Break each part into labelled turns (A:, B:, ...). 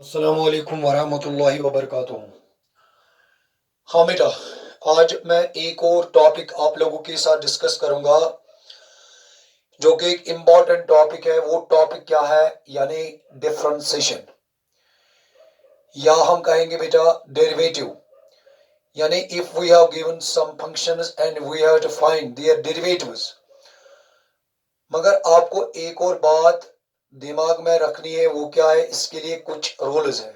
A: अस्सलाम वालेकुम वरहमतुल्लाहि वबरकातुहू। हाँ बेटा, आज मैं एक और टॉपिक आप लोगों के साथ डिस्कस करूंगा जो कि एक इम्पॉर्टेंट टॉपिक है। वो टॉपिक क्या है? यानी डिफरेंशिएशन, या हम कहेंगे बेटा डेरिवेटिव। यानी if we have given some functions and we have to find their derivatives. मगर आपको एक और बात दिमाग में रखनी है, वो क्या है? इसके लिए कुछ रूल्स हैं।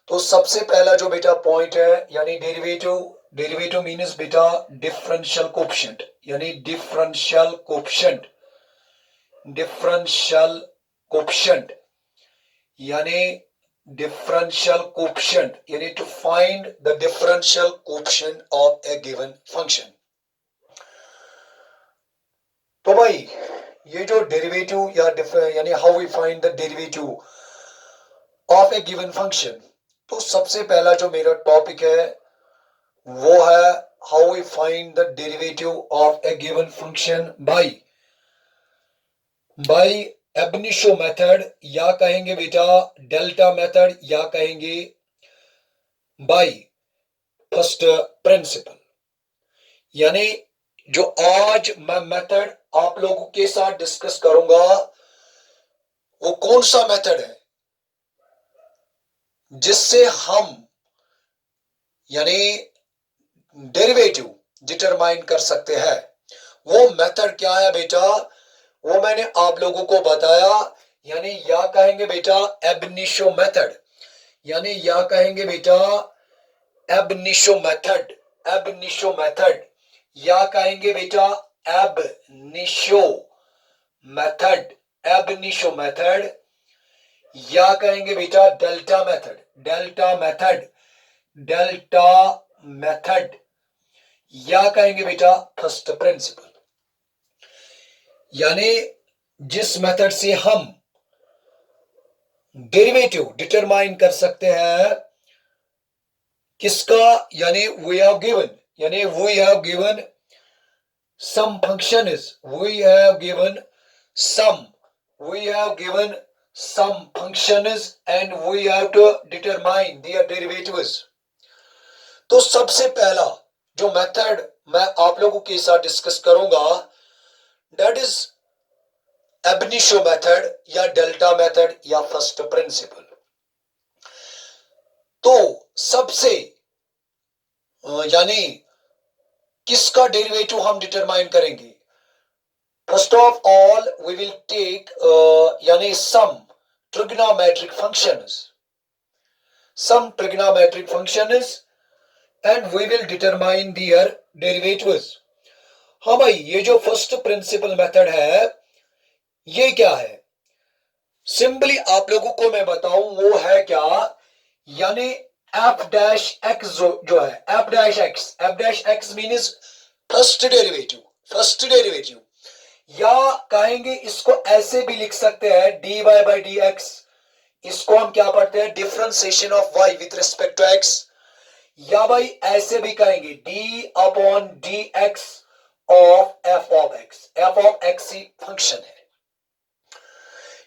A: तो सबसे पहला जो बेटा पॉइंट है, यानी डेरिवेटिव। डेरिवेटिव मीन्स बेटा डिफरेंशियल कोएफिशिएंट, यानी डिफरेंशियल कोएफिशिएंट। डिफरेंशियल कोएफिशिएंट यानी डिफरेंशियल कोएफिशिएंट यानी to find the differential coefficient of a given function. तो भाई, ये जो डेरिवेटिव यानी how we find the derivative of a given function, तो सबसे पहला जो मेरा टॉपिक है वो है how we find the derivative of a given function by ab initio method, या कहेंगे बेटा डेल्टा मेथड, या कहेंगे बाय फर्स्ट प्रिंसिपल। यानी जो आज मैं मेथड आप लोगों के साथ डिस्कस करूंगा वो कौन सा मेथड है जिससे हम यानी डेरिवेटिव डिटरमाइन कर सकते हैं। वो मेथड क्या है बेटा? वो मैंने आप लोगों को बताया। यानी या कहेंगे बेटा एब इनिशियो मेथड, यानी या कहेंगे बेटा एब इनिशियो मेथड। एब इनिशियो मेथड, या कहेंगे बेटा एब इनिशियो मेथड। एब इनिशियो मेथड, या कहेंगे बेटा delta method. Delta method, delta method, या कहेंगे बेटा फर्स्ट प्रिंसिपल। यानी जिस मेथड से हम डेरिवेटिव डिटरमाइन कर सकते हैं किसका? यानी वी हैव गिवन, यानी we have given some function is, we have given some, we have given some function is and we have to determine their derivatives. तो सबसे पहला जो मेथड मैं आप लोगों के साथ डिस्कस करूंगा that is ab initio method, या डेल्टा मेथड, या फर्स्ट प्रिंसिपल। तो सबसे यानी किसका डेरिवेटिव हम डिटरमाइन करेंगे? First of all we will take यानी some trigonometric functions, some trigonometric functions and we will determine their derivatives. हाँ भाई, ये जो फर्स्ट प्रिंसिपल मेथड है ये क्या है? सिंपली आप लोगों को मैं बताऊं वो है क्या। यानी एफ डैश एक्स जो है F dash X, F dash X means first derivative. First derivative, या कहेंगे इसको ऐसे भी लिख सकते हैं D Y by D X. इसको हम क्या पढ़ते हैं? Differentiation of Y with respect to X. या भाई ऐसे भी कहेंगे D upon D X of F of X. F of X ही फंक्शन है।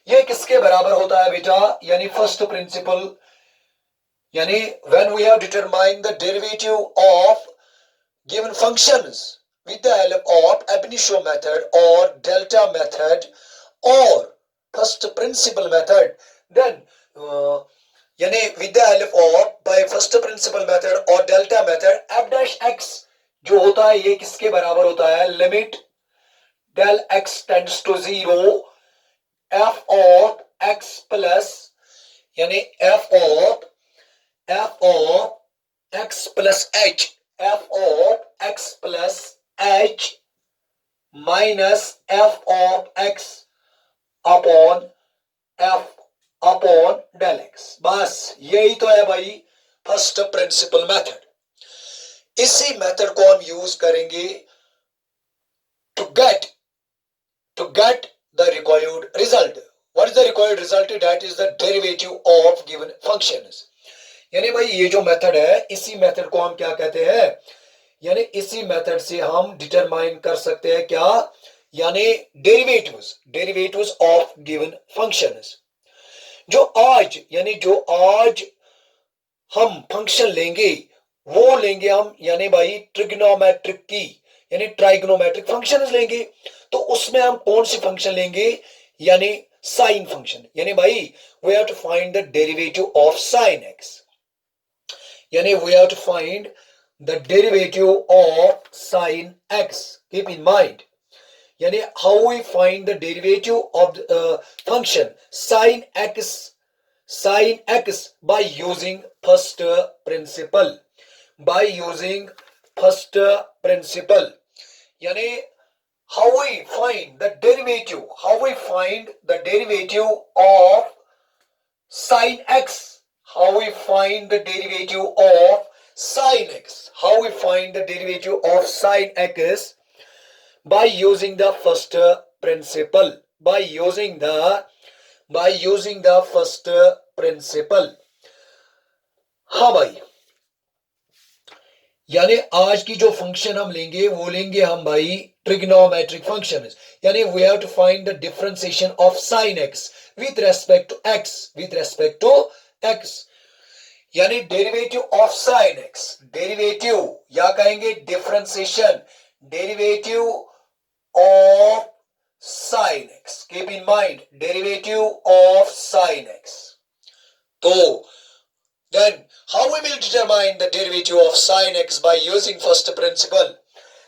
A: ये किसके बराबर होता है बेटा? यानी फर्स्ट प्रिंसिपल, यानी when we have determine the derivative of given functions with the help of ab initio method or delta method or first principle method, then यानी with the help of by first principle method or delta method f dash x जो होता है ये किसके बराबर होता है? Limit del x tends to 0 f of x plus, यानी f of x plus h, f of x plus h minus F of x upon F upon del X. बस यही तो है भाई फर्स्ट प्रिंसिपल मेथड। इसी method को हम use करेंगे to get the required result. What is the required result? That is the derivative of given functions. यानी भाई ये जो मेथड है इसी मेथड को हम क्या कहते हैं? यानी इसी मेथड से हम डिटरमाइन कर सकते हैं क्या? यानी डेरिवेटिव्स ऑफ गिवन फंक्शंस। जो आज हम फंक्शन लेंगे वो लेंगे हम, यानी भाई ट्रिग्नोमेट्रिक की यानी ट्राइग्नोमेट्रिक फंक्शंस लेंगे। तो उसमें हम कौन सी फंक्शन लेंगे, यानी साइन फंक्शन। यानी भाई we have to find the derivative of sine x, यानी we have to find the derivative of sine x. Keep in mind, यानी how we find the derivative of function sine x by using first principle, by using first principle, यानी how we find the derivative of sin x, how we find the derivative of sin x by using the first principle, by using the first principle। हाँ भाई, यानी आज की जो function हम लेंगे वो लेंगे हम भाई ट्रिग्नोमेट्रिक फंक्शन, यानी we have to find the differentiation of sine x with respect to x, यानी derivative of sine x, derivative या कहेंगे differentiation, derivative of sin x, keep in mind derivative of sin x। तो then how we will determine the derivative of sin x by using first principle।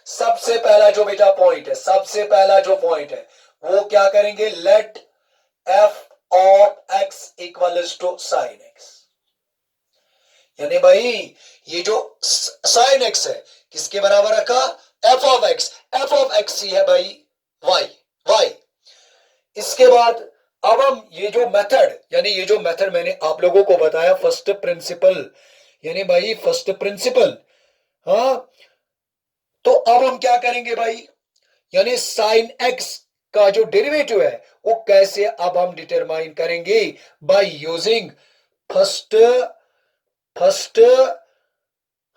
A: सबसे पहला जो point है वो क्या करेंगे, let f of x equals to sin x, यानी भाई ये जो sin x है किसके बराबर रखा, f of x ही है भाई y। इसके बाद अब हम ये जो मेथड मैंने आप लोगों को बताया फर्स्ट प्रिंसिपल, यानी भाई फर्स्ट प्रिंसिपल। हाँ, तो अब हम क्या करेंगे भाई, यानी साइन एक्स का जो डेरिवेटिव है वो कैसे अब हम डिटरमाइन करेंगे, बाय यूजिंग फर्स्ट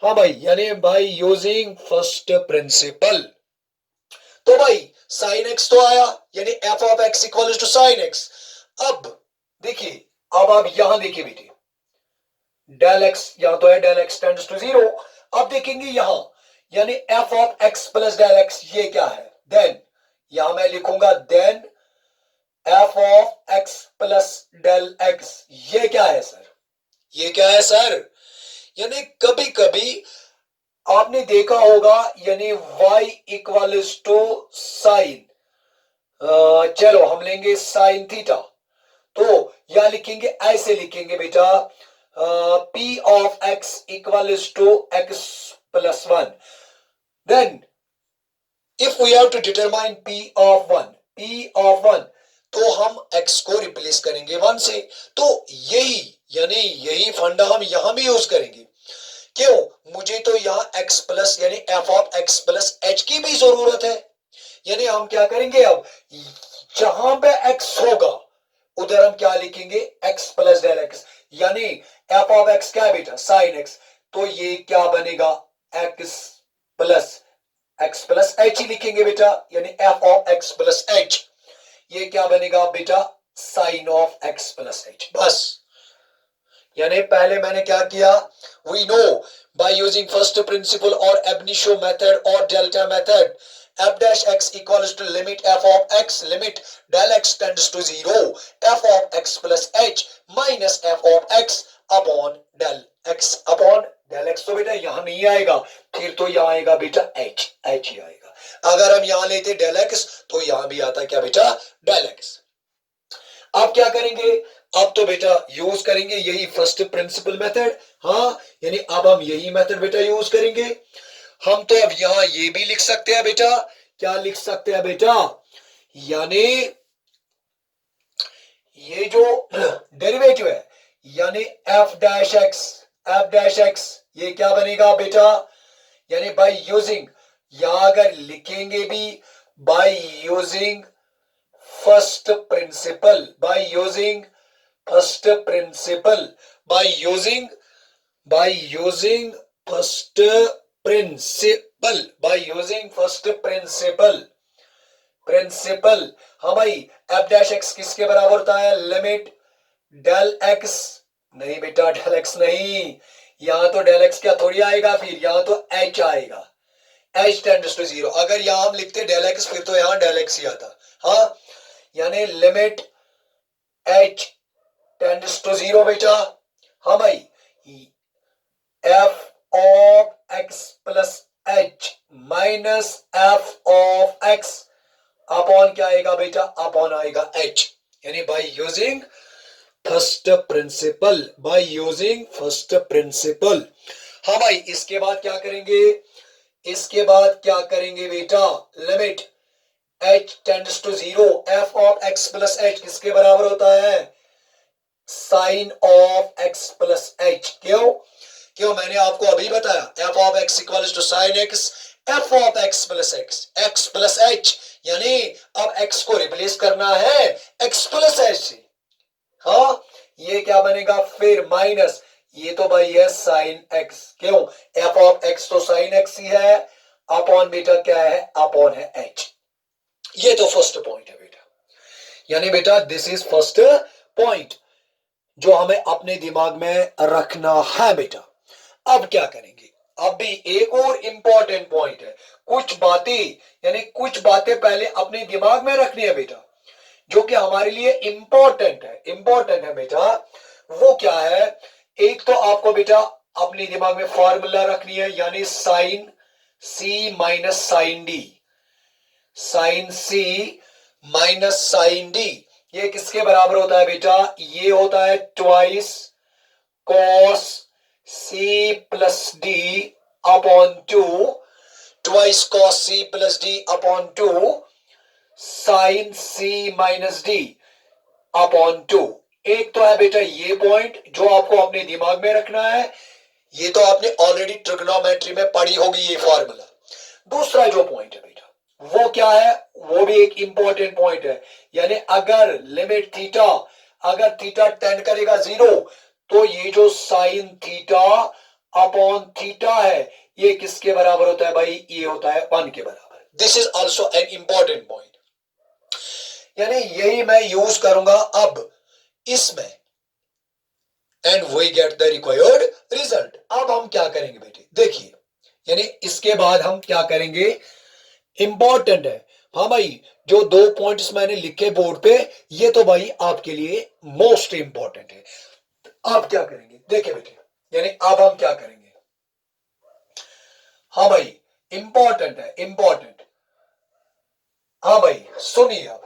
A: हाँ भाई, यानी बाय यूजिंग फर्स्ट प्रिंसिपल। तो भाई साइन एक्स तो आया, यानी F of x equal to sine X. अब देखिए, अब आप यहां देखिए बेटे, डेल एक्स यहां तो है, डेल एक्स टेंड्स टू 0। अब देखेंगे यहां, यानी F of x plus del X, ये क्या है, देन यहां मैं लिखूंगा then F of x plus del X, ये क्या है सर, यानी कभी कभी आपने देखा होगा, यानी y इक्वल्स टू साइन, चलो हम लेंगे साइन थीटा, तो या लिखेंगे ऐसे लिखेंगे बेटा, p of x equals to x plus 1। Then if we have to determine p of 1, तो हम x को रिप्लेस करेंगे 1 से। तो यही फंडा हम यहां भी यूज करेंगे। क्यों, मुझे तो यहां x प्लस यानी f of x plus h की भी जरूरत है। यानी हम क्या करेंगे, अब जहां पे x होगा उधर हम क्या लिखेंगे, x प्लस डेल एक्स, यानी f ऑफ x क्या है बेटा, साइन x, तो ये क्या बनेगा, x प्लस h ही लिखेंगे बेटा, यानी f of x plus h, ये क्या बनेगा बेटा, sine of x plus h। बस, यानी पहले मैंने क्या किया, we know by using first principle or ab initio method or delta method, f dash x equals to limit f of x, limit del x tends to 0, f of x plus h minus f of x upon del x तो बेटा यहां नहीं आएगा, फिर तो यहां आएगा बेटा h ही आएगा। अगर हम यहां लेते del x तो यहां भी आता क्या बेटा, del x। अब क्या करेंगे, अब तो बेटा यूज करेंगे यही फर्स्ट प्रिंसिपल मेथड। हाँ, यानी अब हम यही मेथड बेटा यूज करेंगे। हम तो अब यहां ये भी लिख सकते हैं बेटा, क्या लिख सकते हैं बेटा, यानी ये जो डेरिवेटिव है, यानी f डैश x, ये क्या बनेगा बेटा, यानी बाय यूजिंग, यहां अगर लिखेंगे भी bye using first principal, by using first principle, by using first principle। हाँ भाई, f डैश x किसके बराबर होता है, लिमिट डेल एक्स, नहीं बेटा डेल एक्स नहीं, यहां तो डेल एक्स क्या थोड़ी आएगा, फिर यहां तो एच आएगा, एच टेंड्स टू जीरो। अगर यहां हम लिखते डेल एक्स फिर तो यहां डेल एक्स ही आता। हाँ, यानी limit h tends to zero बेटा। हाँ भाई, f of x plus h minus F of x upon क्या आएगा बेटा, अपॉन आएगा एच। यानी by using first principle, by using first principle. हाँ भाई, इसके बाद क्या करेंगे, इसके बाद क्या करेंगे बेटा, limit h tends to zero, f of x plus h किसके बराबर होता है, sine of x plus h. क्यों, क्यों मैंने आपको अभी बताया, f of x equal to sine x, F of x plus h, यानी अब एक्स को रिप्लेस करना है एक्स प्लस एच से। हाँ, ये क्या बनेगा फिर माइनस, ये तो भाई है साइन एक्स, क्यों, एफ ऑफ एक्स तो साइन एक्स ही है, अपॉन बेटा क्या है, अपॉन है एच। ये तो फर्स्ट पॉइंट है बेटा, यानी बेटा दिस इज फर्स्ट पॉइंट जो हमें अपने दिमाग में रखना है बेटा। अब क्या करेंगे, अब भी एक और इंपॉर्टेंट पॉइंट है, कुछ बातें, यानी कुछ बातें पहले अपने दिमाग में रखनी है बेटा, जो कि हमारे लिए इंपॉर्टेंट है बेटा। वो क्या है, एक तो आपको बेटा अपने दिमाग में फॉर्मूला रखनी है, यानी साइन सी माइनस साइन डी, साइन सी माइनस साइन डी, ये किसके बराबर होता है बेटा, ये होता है twice cos C plus D upon two, twice cos C plus D upon two sine सी माइनस डी अपॉन टू। एक तो है बेटा ये पॉइंट जो आपको अपने दिमाग में रखना है, ये तो आपने ऑलरेडी ट्रिग्नोमेट्री में पढ़ी होगी ये फॉर्मूला। दूसरा जो पॉइंट है बेटा वो क्या है, वो भी एक इंपॉर्टेंट पॉइंट है, यानी अगर लिमिट थीटा, अगर थीटा टेंड करेगा जीरो, तो ये जो साइन थीटा अपॉन थीटा है ये किसके बराबर होता है भाई, ये होता है 1 के बराबर। This is also an important point, यानी यही मैं यूज करूंगा अब इसमें, and we get the required result. अब हम क्या करेंगे बेटे, देखिए, यानी इसके बाद हम क्या करेंगे, इंपॉर्टेंट है। हाँ भाई, जो 2 पॉइंट्स मैंने लिखे बोर्ड पे, ये तो भाई आपके लिए मोस्ट इंपॉर्टेंट है। अब क्या करेंगे, देखिए बेटे, यानी अब हम क्या करेंगे, हाँ भाई इंपॉर्टेंट है, इंपॉर्टेंट। हाँ भाई सुनिए, अब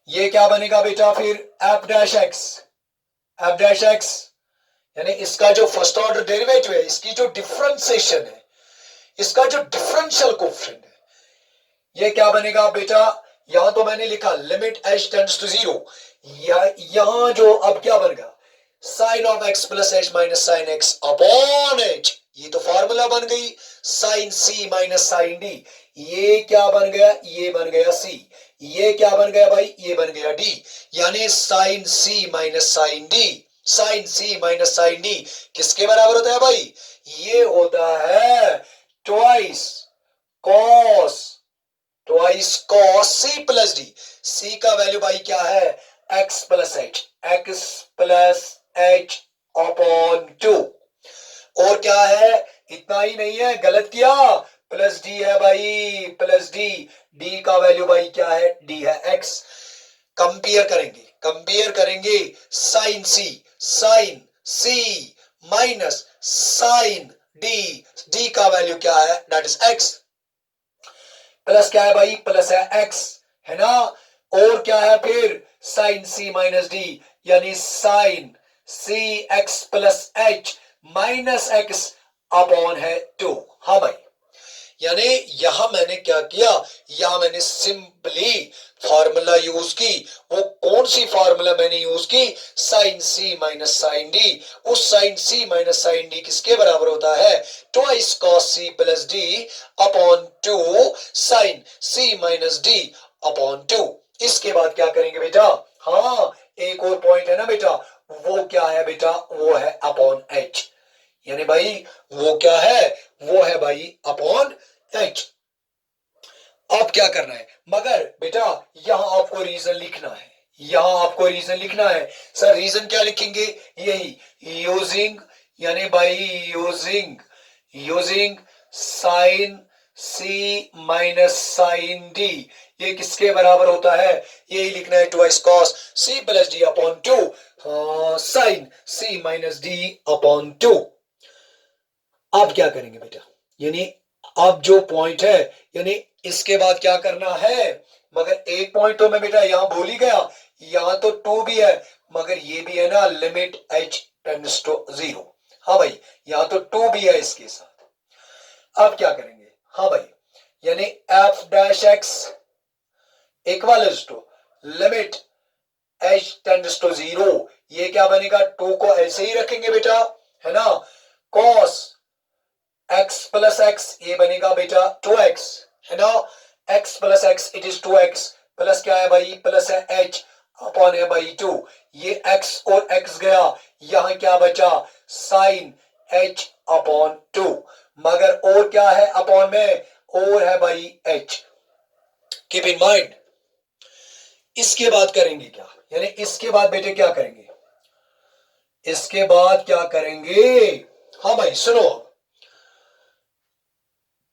A: ये क्या बनेगा बेटा फिर, F dash X, F dash x, यानी इसका जो फर्स्ट ऑर्डर डेरिवेटिव है, इसकी जो डिफरेंशिएशन है, इसका जो डिफरेंशियल कोएफिशिएंट है, ये क्या बनेगा बेटा, यहां तो मैंने लिखा limit h tends to zero, यहां जो अब क्या बनेगा, sine of x plus h minus sine x upon h, ये तो फॉर्मूला बन गई, साइन सी माइनस साइन डी, ये क्या बन गया, ये बन गया सी, ये क्या बन गया भाई, ये बन गया डी, यानी साइन सी माइनस साइन डी, साइन सी माइनस साइन डी किसके बराबर होता है भाई, ये होता है twice cos, twice cos C plus D, C का वैल्यू भाई क्या है, x plus h upon two, और क्या है, इतना ही नहीं है, गलत किया, प्लस डी है भाई, प्लस डी, डी का वैल्यू भाई क्या है, डी है एक्स। कंपेयर करेंगे, कंपेयर करेंगे साइन सी माइनस साइन डी, डी का वैल्यू क्या है, दैट इज एक्स, प्लस क्या है भाई, प्लस है एक्स, है ना, और क्या है फिर साइन सी माइनस डी, यानी sine C x plus h minus x upon है 2। हाँ भाई, यानी यहां मैंने क्या किया, यहां मैंने सिंपली फॉर्मूला यूज की, वो कौन सी फॉर्मूला मैंने यूज की, साइन सी माइनस साइन डी, उस साइन सी माइनस साइन डी किसके बराबर होता है, twice cos C plus D upon two sine सी माइनस डी अपॉन टू। इसके बाद क्या करेंगे बेटा, हाँ एक और पॉइंट है ना बेटा, वो क्या है बेटा, वो है अपॉन एच, यानी भाई वो क्या है, वो है भाई अपॉन एच। अब क्या करना है, मगर बेटा यहां आपको रीजन लिखना है, यहां आपको रीजन लिखना है। सर रीजन क्या लिखेंगे? यही यूजिंग यानी by using sine C minus sine D, ये किसके बराबर होता है? यही लिखना है, twice cos C plus D upon two sine सी माइनस डी अपॉन टू। अब क्या करेंगे बेटा, यानी अब जो पॉइंट है, यानी इसके बाद क्या करना है? मगर एक पॉइंट तो मैं बेटा यहां भूल ही गया, यहां तो टू भी है मगर ये भी है ना, limit h tends to zero. हाँ भाई, यहां तो टू भी है इसके साथ। अब क्या करेंगे? हाँ भाई, यानी f dash x equals to limit h tends to zero, ये क्या बनेगा? टू को ऐसे ही रखेंगे बेटा, है ना, cos x प्लस एक्स, ये बनेगा बेटा 2x, है ना, x plus x it is 2x, plus क्या है भाई? प्लस है h अपॉन है भाई 2, ये x और x गया, यहां क्या बचा? साइन h अपॉन 2, मगर और क्या है अपॉन में? और है भाई h। Keep in mind. इसके बाद करेंगे क्या? यानी इसके बाद बेटे क्या करेंगे? इसके बाद क्या करेंगे? हाँ भाई सुनो,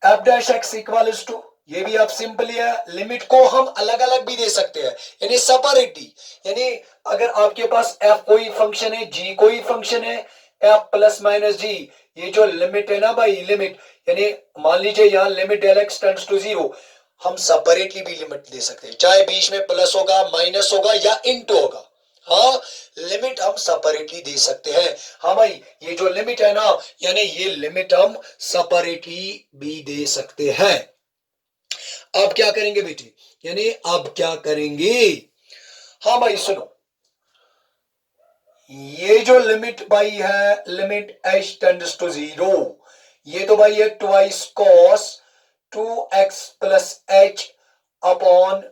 A: f dash x equals to, ये भी आप सिंपली है, लिमिट को हम अलग अलग भी दे सकते हैं, यानी सेपरेटली। यानी अगर आपके पास एफ कोई फंक्शन है, जी कोई फंक्शन है, एफ प्लस माइनस जी, ये जो लिमिट है ना भाई, लिमिट यानी मान लीजिए यहां limit del x tends to zero, हम सेपरेटली भी लिमिट दे सकते हैं, चाहे बीच में प्लस होगा, माइनस होगा या इंटू होगा। हाँ, लिमिट हम सेपरेटली दे सकते हैं। हाँ भाई, ये जो लिमिट है ना, यानी ये लिमिट हम सेपरेटली भी दे सकते हैं। अब क्या करेंगे बेटे? यानी अब क्या करेंगे? हाँ भाई सुनो, ये जो लिमिट भाई है, limit h tends to zero, ये तो भाई है twice cos 2x plus h upon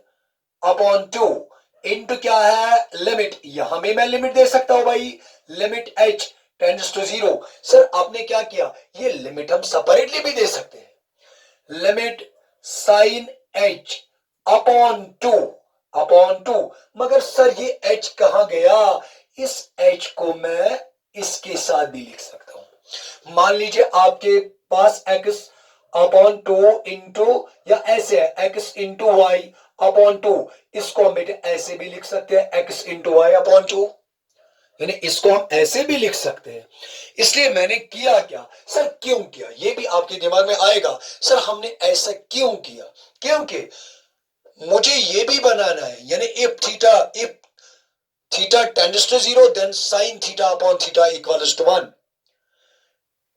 A: upon two into क्या है? लिमिट, यहां भी मैं लिमिट दे सकता हूं भाई, limit h tends to zero. Sir आपने क्या किया? ये लिमिट हम सेपरेटली भी दे सकते हैं, limit sine h upon two, मगर सर ये h कहां गया? इस h को मैं इसके साथ भी लिख सकता हूं। मान लीजिए आपके पास x अपॉन टू इंटू, या ऐसे है x into y upon two, इसको हम बेटे ऐसे भी लिख सकते हैं, x into y upon two, यानी इसको हम ऐसे भी लिख सकते हैं। इसलिए मैंने किया क्या? सर क्यों किया, ये भी आपके दिमाग में आएगा, सर हमने ऐसा क्यों किया? क्योंकि मुझे ये भी बनाना है, यानी if theta tends to zero then sine theta upon theta equals to 1,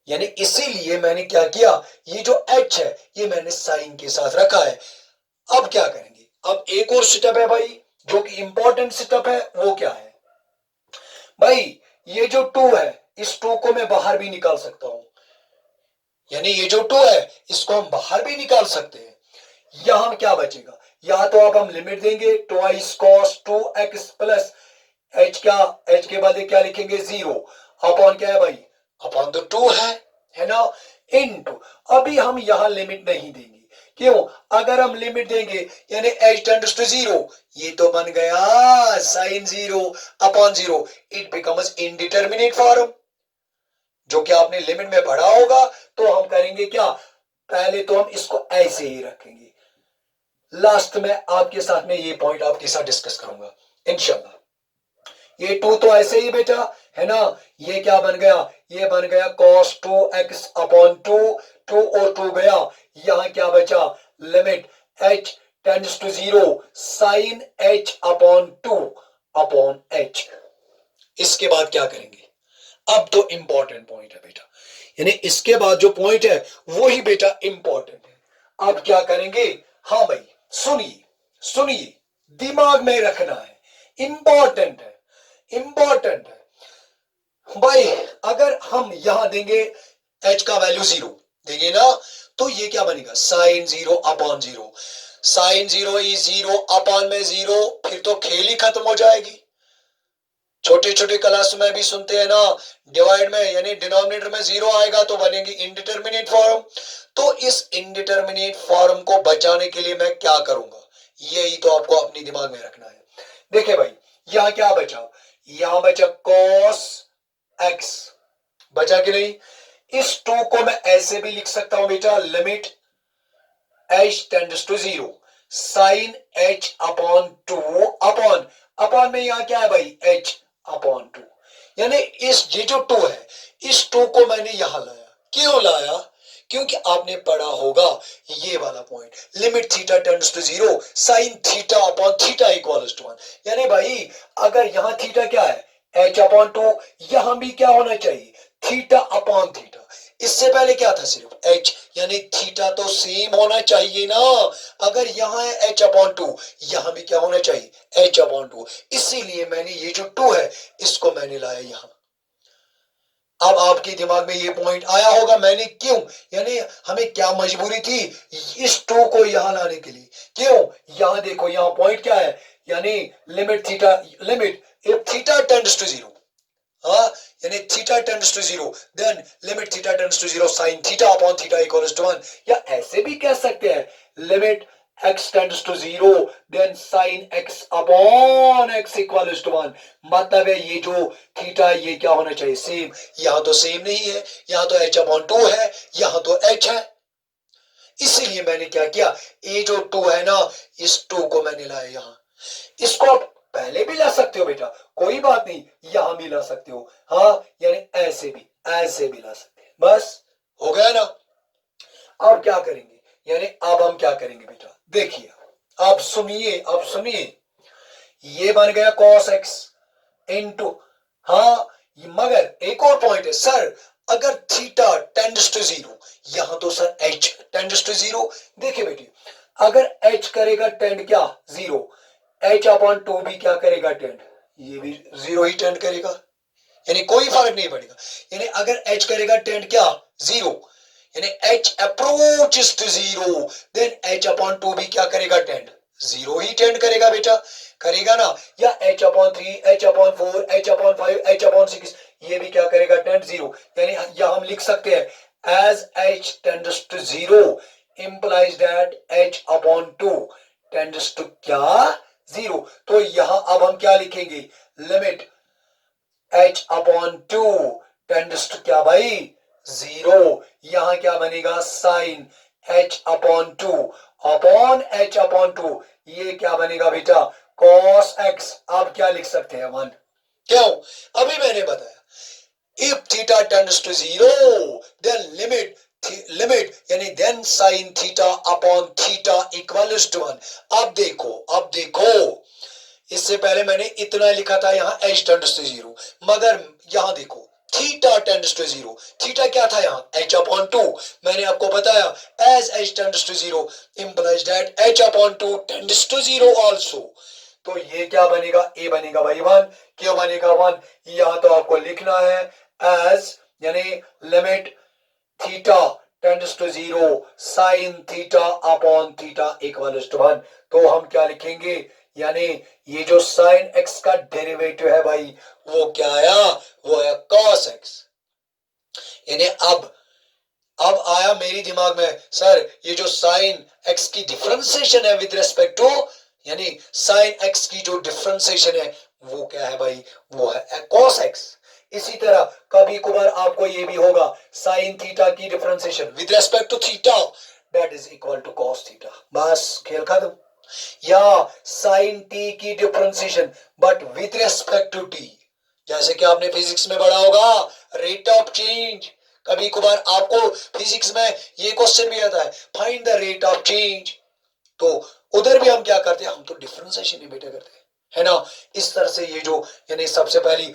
A: यानी इसीलिए मैंने क्या किया, ये जो h है ये मैंने साइन के साथ रखा है। अब क्या करेंगे? अब एक और स्टेप है भाई, जो कि इंपॉर्टेंट स्टेप है, वो क्या है भाई? ये जो टू है, इस टू को मैं बाहर भी निकाल सकता हूं, यानी ये जो टू है इसको हम बाहर भी निकाल सकते हैं। यहां क्या बचेगा? या तो अब हम लिमिट देंगे twice cos 2x plus h, क्या h के बाद क्या लिखेंगे? जीरो, अपॉन क्या है भाई? अपॉन तो टू है ना, इनटू, अभी हम यहां लिमिट नहीं देंगे, क्यों? अगर हम लिमिट देंगे यानी h टेंड्स टू जीरो, ये तो बन गया sine zero upon zero, it becomes indeterminate form, जो कि आपने लिमिट में पढ़ा होगा। तो हम करेंगे क्या? पहले तो हम इसको ऐसे ही रखेंगे, लास्ट में आपके साथ में ये पॉइंट आपके साथ डिस्कस करूंगा इंशाल्लाह। ये टू तो ऐसे ही बेटा, है ना, ये क्या बन गया? ये बन गया cos 2x upon two, two और टू गया, यहां क्या बचा? Limit h tends to zero sine h upon two upon h। इसके बाद क्या करेंगे? अब तो इंपॉर्टेंट पॉइंट है बेटा, यानी इसके बाद जो पॉइंट है वो ही बेटा इंपॉर्टेंट है। अब क्या करेंगे? हाँ भाई सुनिए, सुनिए, दिमाग में रखना है, इंपॉर्टेंट है, इंपॉर्टेंट है भाई। अगर हम यहां देंगे h का वैल्यू जीरो देंगे ना, तो ये क्या बनेगा? Sine zero upon zero, sine zero is zero upon में जीरो, फिर तो खेल ही खत्म हो जाएगी। छोटे छोटे क्लास में भी सुनते हैं ना, डिवाइड में यानी डिनोमिनेटर में जीरो आएगा तो बनेगी इनडिटरमिनेट फॉर्म। तो इस इनडिटरमिनेट फॉर्म को बचाने के लिए मैं क्या करूंगा? यही तो आपको अपने दिमाग में रखना है। देखिए भाई, यहां क्या बचा, यहां बचा cos x, बचा कि नहीं। इस 2 को मैं ऐसे भी लिख सकता हूं बेटा, limit h tends to 0 sine h upon 2 upon, upon में यहां क्या है भाई, h अपॉन 2, यानी इस ये जो 2 है, इस 2 को मैंने यहां लाया। क्यों लाया, क्योंकि आपने पढ़ा होगा ये वाला point, limit theta tends to 0 sine theta upon theta equals to 1। यानी भाई अगर यहां थीटा क्या है, h अपॉन 2, यहां भी क्या होना चाहिए, थीटा अपॉन थीटा। इससे पहले क्या था, सिर्फ h, यानी थीटा तो सेम होना चाहिए ना। अगर यहां है h अपॉन 2, यहां भी क्या होना चाहिए, h अपॉन 2। इसीलिए मैंने ये जो 2 है इसको मैंने लाया यहां। अब आपके दिमाग में ये पॉइंट आया होगा मैंने क्यों, यानी हमें क्या मजबूरी थी इस 2 को यहां लाने के लिए। क्यों, यहां देखो, यहां पॉइंट क्या है, यानी limit theta, limit if theta tends to 0, हाँ, यानी theta tends to 0 then limit theta tends to 0 sine theta upon theta equals to 1। या ऐसे भी कह सकते हैं, limit x tends to 0 then sine x upon x equals to 1। मतलब है ये जो थीटा ये क्या होना चाहिए, सेम। यहां तो सेम नहीं है, यहां तो h अपॉन 2 है, यहां तो h है। इसीलिए मैंने क्या किया, ये जो 2 है ना, इस 2 को मैंने लाया यहां। इसको आप पहले भी ला सकते हो बेटा, कोई बात नहीं, यहां भी ला सकते हो, हाँ, यानी ऐसे भी ला सकते हैं। बस हो गया ना। अब क्या करेंगे, यानी अब हम क्या करेंगे बेटा, देखिए, अब सुनिए, अब सुनिए, ये बन गया cos x इंटू, हाँ, मगर एक और पॉइंट है सर, अगर थीटा टेंड्स टू 0, यहां तो सर h टेंड्स टू 0। देखिए बेटी, अगर h करेगा टेंड क्या 0, h अपॉन 2 भी क्या करेगा टेंड, ये भी 0 ही टेंड करेगा, यानी कोई फर्क नहीं पड़ेगा। यानी अगर h करेगा टेंड क्या 0, यानी h approaches to 0 then h upon 2 भी क्या करेगा टेंड, 0 ही टेंड करेगा बेटा, करेगा ना। या h upon 3, h upon 4, h upon 5, h upon 6, ये भी क्या करेगा टेंड 0। यानी यहां हम लिख सकते हैं as h tends to 0 implies that h upon 2 tends to क्या 0। तो यहां अब हम क्या लिखेंगे, limit h upon 2 tends to क्या भाई 0। यहां क्या बनेगा, sine h upon 2 upon h upon 2, ये क्या बनेगा बेटा, cos x। आप क्या लिख सकते हैं 1। क्यों, अभी मैंने बताया if theta tends to 0 then limit यानी then sine theta upon theta equals to 1। अब देखो, अब देखो, इससे पहले मैंने इतना लिखा था यहां h टेंड्स टू 0, मगर यहां देखो थीटा टेंड्स टू 0, थीटा क्या था यहां h अपॉन 2। मैंने आपको बताया as h tends to 0 implies that h upon 2 tends to 0 also. तो ये क्या बनेगा, a बनेगा भाई 1। क्यों बनेगा 1, यहां तो आपको लिखना है एज, यानी limit theta tends to 0 sine theta upon theta equals to 1। तो हम क्या लिखेंगे, यानी ये जो साइन x का डेरिवेटिव है भाई वो क्या आया, वो है cos x। यानी अब आया मेरी दिमाग में सर, ये जो साइन x की डिफरेंशिएशन है विद रेस्पेक्ट टू, यानी साइन x की जो डिफरेंशिएशन है वो क्या है भाई, वो है cos x। इसी तरह कभी कभार आपको ये भी होगा साइन थीटा की differentiation with respect to theta that is equal to cos theta. बस खेल खत्म। या साइन टी की differentiation but with respect to t, जैसे कि आपने फिजिक्स में पढ़ा होगा रेट ऑफ चेंज। कभी कभार आपको फिजिक्स में ये क्वेश्चन भी आता है, find the rate of change. तो उधर भी हम क्या करते हैं, हम तो डिफरेंशिएशन ही बेटा करते हैं, है ना। इस तरह से ये जो, यानी सबसे पहली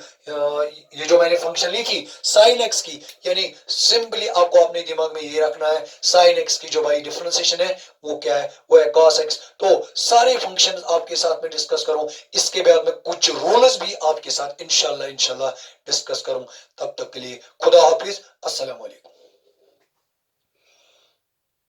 A: ये जो मैंने फंक्शन लिखी साइन एक्स की, यानी सिंपली आपको अपने दिमाग में ये रखना है साइन एक्स की जो भाई डिफरेंशिएशन है वो क्या है, वो है cos x। तो सारे फंक्शन आपके साथ में डिस्कस करूं, इसके बाद में कुछ रूल्स भी आपके साथ इंशाल्लाह डिस्कस करूं। तब तक के लिए खुदा हाफिज, अस्सलाम वालेकुम।